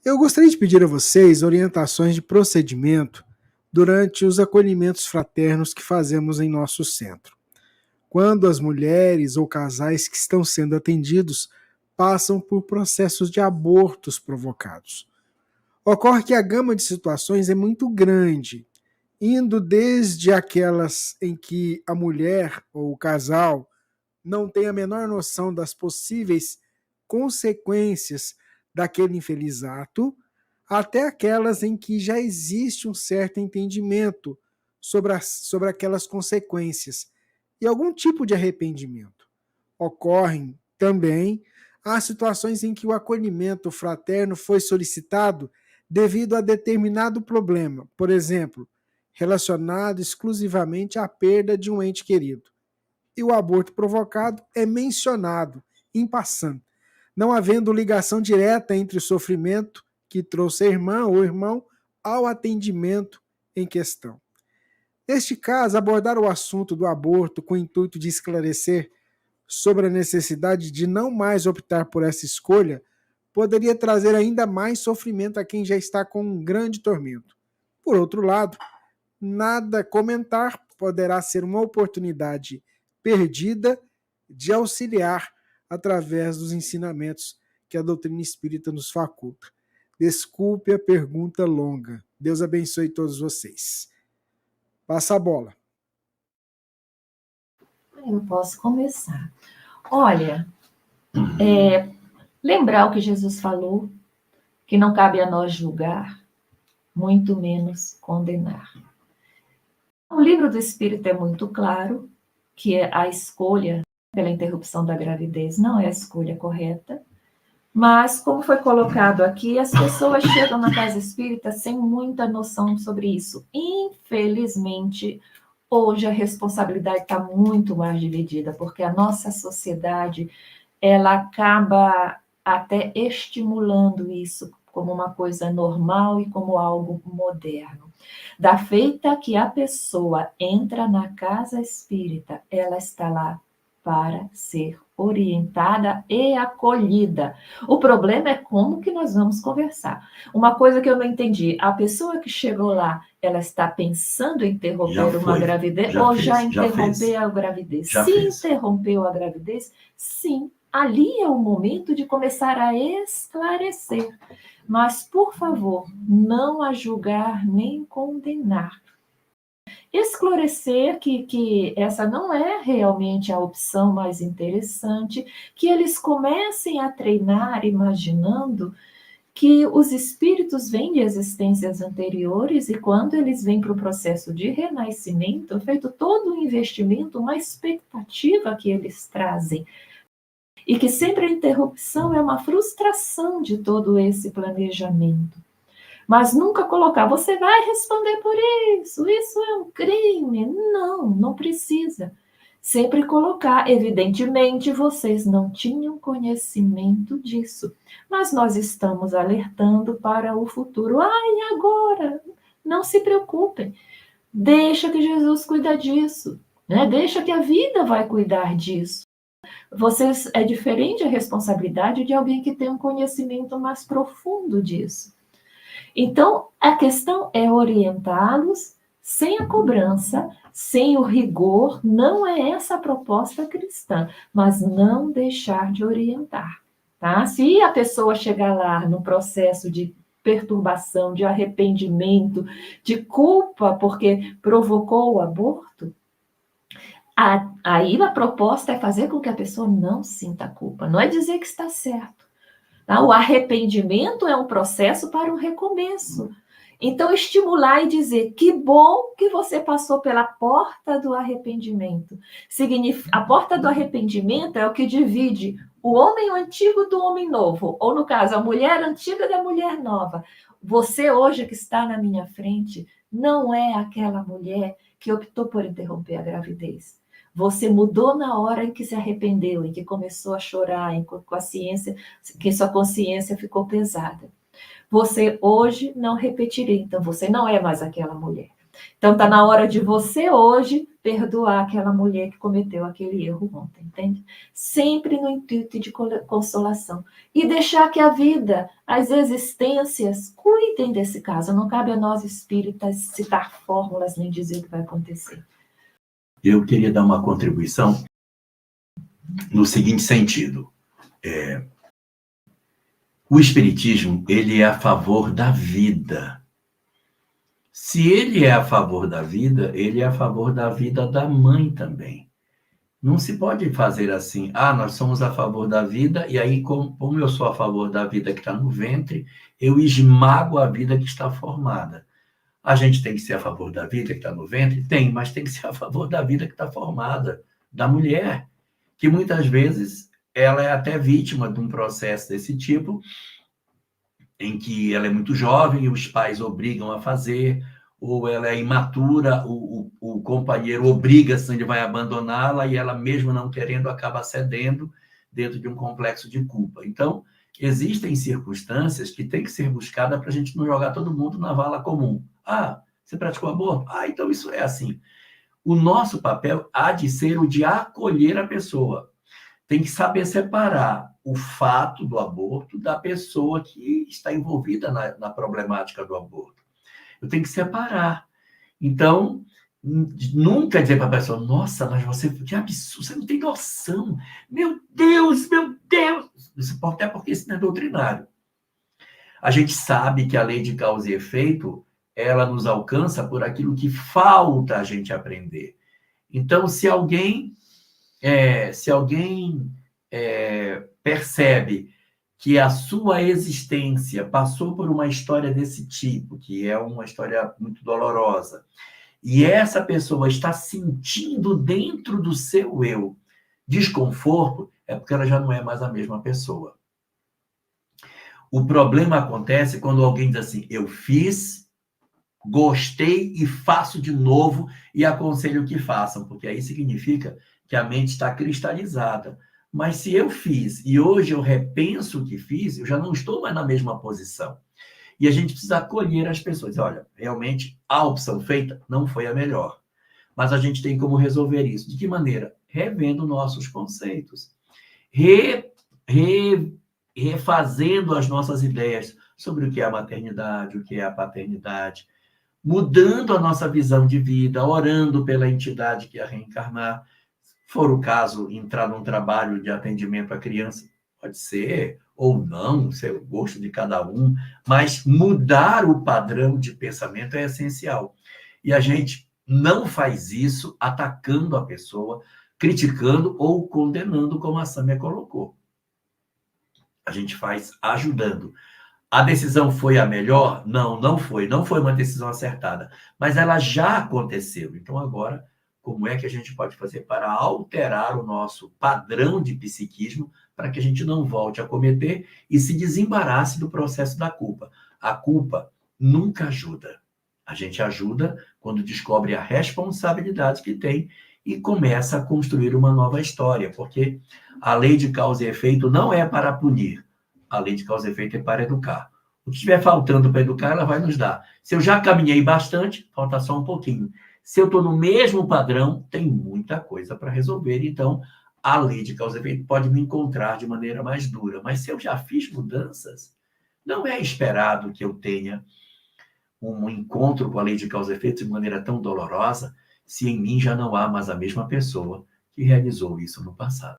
Eu gostaria de pedir a vocês orientações de procedimento durante os acolhimentos fraternos que fazemos em nosso centro. Quando as mulheres ou casais que estão sendo atendidos passam por processos de abortos provocados. Ocorre que a gama de situações é muito grande, indo desde aquelas em que a mulher ou o casal não tem a menor noção das possíveis consequências daquele infeliz ato, até aquelas em que já existe um certo entendimento sobre aquelas consequências e algum tipo de arrependimento. Ocorrem também as situações em que o acolhimento fraterno foi solicitado devido a determinado problema, por exemplo, relacionado exclusivamente à perda de um ente querido. E o aborto provocado é mencionado, em passant, não havendo ligação direta entre o sofrimento que trouxe a irmã ou irmão ao atendimento em questão. Neste caso, abordar o assunto do aborto com o intuito de esclarecer sobre a necessidade de não mais optar por essa escolha poderia trazer ainda mais sofrimento a quem já está com um grande tormento. Por outro lado, nada comentar poderá ser uma oportunidade perdida de auxiliar através dos ensinamentos que a doutrina espírita nos faculta. Desculpe a pergunta longa. Deus abençoe todos vocês. Passa a bola. Eu posso começar. Olha, lembrar o que Jesus falou, que não cabe a nós julgar, muito menos condenar. O livro do Espírito é muito claro que a escolha pela interrupção da gravidez não é a escolha correta, mas, como foi colocado aqui, as pessoas chegam na casa espírita sem muita noção sobre isso. Infelizmente, hoje a responsabilidade está muito mais dividida, porque a nossa sociedade ela acaba até estimulando isso como uma coisa normal e como algo moderno. Da feita que a pessoa entra na casa espírita, ela está lá para ser orientada e acolhida. O problema é como que nós vamos conversar. Uma coisa que eu não entendi, a pessoa que chegou lá, ela está pensando em interromper uma gravidez ou já interrompeu a gravidez? Se interrompeu a gravidez, sim, ali é o momento de começar a esclarecer. Mas, por favor, não a julgar nem condenar. Esclarecer que essa não é realmente a opção mais interessante, que eles comecem a treinar imaginando que os espíritos vêm de existências anteriores e quando eles vêm para o processo de renascimento, feito todo um investimento, uma expectativa que eles trazem. E que sempre a interrupção é uma frustração de todo esse planejamento. Mas nunca colocar, você vai responder por isso é um crime. Não, não precisa. Sempre colocar, evidentemente, vocês não tinham conhecimento disso, mas nós estamos alertando para o futuro. E agora? Não se preocupem. Deixa que Jesus cuida disso, né? Deixa que a vida vai cuidar disso. Vocês, é diferente a responsabilidade de alguém que tem um conhecimento mais profundo disso. Então, a questão é orientá-los sem a cobrança, sem o rigor, não é essa a proposta cristã, mas não deixar de orientar, tá? Se a pessoa chegar lá no processo de perturbação, de arrependimento, de culpa porque provocou o aborto, aí a proposta é fazer com que a pessoa não sinta culpa, não é dizer que está certo. O arrependimento é um processo para um recomeço. Então, estimular e dizer, que bom que você passou pela porta do arrependimento. A porta do arrependimento é o que divide o homem antigo do homem novo, ou no caso, a mulher antiga da mulher nova. Você hoje que está na minha frente não é aquela mulher que optou por interromper a gravidez. Você mudou na hora em que se arrependeu, em que começou a chorar, que sua consciência ficou pesada. Você hoje não repetiria, então você não é mais aquela mulher. Então está na hora de você hoje perdoar aquela mulher que cometeu aquele erro ontem, entende? Sempre no intuito de consolação. E deixar que a vida, as existências, cuidem desse caso. Não cabe a nós espíritas citar fórmulas nem dizer o que vai acontecer. Eu queria dar uma contribuição no seguinte sentido. O Espiritismo, ele é a favor da vida. Se ele é a favor da vida, ele é a favor da vida da mãe também. Não se pode fazer assim, nós somos a favor da vida, e aí, como eu sou a favor da vida que está no ventre, eu esmago a vida que está formada. A gente tem que ser a favor da vida que está no ventre? Tem, mas tem que ser a favor da vida que está formada, da mulher, que muitas vezes ela é até vítima de um processo desse tipo, em que ela é muito jovem e os pais obrigam a fazer, ou ela é imatura, o companheiro obriga, senão ele vai abandoná-la, e ela mesmo não querendo acaba cedendo dentro de um complexo de culpa. Então, existem circunstâncias que têm que ser buscadas para a gente não jogar todo mundo na vala comum. Você praticou aborto? Então isso é assim. O nosso papel há de ser o de acolher a pessoa. Tem que saber separar o fato do aborto da pessoa que está envolvida na problemática do aborto. Eu tenho que separar. Então, nunca dizer para a pessoa, nossa, mas você, que absurdo, você não tem noção. Meu Deus, meu Deus. Isso até porque isso não é doutrinário. A gente sabe que a lei de causa e efeito, ela nos alcança por aquilo que falta a gente aprender. Então, se alguém percebe que a sua existência passou por uma história desse tipo, que é uma história muito dolorosa, e essa pessoa está sentindo dentro do seu eu desconforto, é porque ela já não é mais a mesma pessoa. O problema acontece quando alguém diz assim, eu fiz, gostei e faço de novo e aconselho que façam, porque aí significa que a mente está cristalizada. Mas se eu fiz e hoje eu repenso o que fiz, eu já não estou mais na mesma posição. E a gente precisa acolher as pessoas. Olha, realmente a opção feita não foi a melhor. Mas a gente tem como resolver isso. De que maneira? Revendo nossos conceitos. Refazendo as nossas ideias sobre o que é a maternidade, o que é a paternidade, mudando a nossa visão de vida, orando pela entidade que ia reencarnar. Se for o caso, entrar num trabalho de atendimento à criança, pode ser, ou não, isso é o gosto de cada um, mas mudar o padrão de pensamento é essencial. E a gente não faz isso atacando a pessoa, criticando ou condenando, como a Sâmia colocou. A gente faz ajudando. A decisão foi a melhor? Não, não foi. Não foi uma decisão acertada. Mas ela já aconteceu. Então, agora, como é que a gente pode fazer para alterar o nosso padrão de psiquismo para que a gente não volte a cometer e se desembarace do processo da culpa? A culpa nunca ajuda. A gente ajuda quando descobre a responsabilidade que tem e começa a construir uma nova história, porque a lei de causa e efeito não é para punir. A lei de causa e efeito é para educar. O que estiver faltando para educar, ela vai nos dar. Se eu já caminhei bastante, falta só um pouquinho. Se eu estou no mesmo padrão, tem muita coisa para resolver. Então, a lei de causa e efeito pode me encontrar de maneira mais dura. Mas se eu já fiz mudanças, não é esperado que eu tenha um encontro com a lei de causa e efeito de maneira tão dolorosa, se em mim já não há mais a mesma pessoa que realizou isso no passado.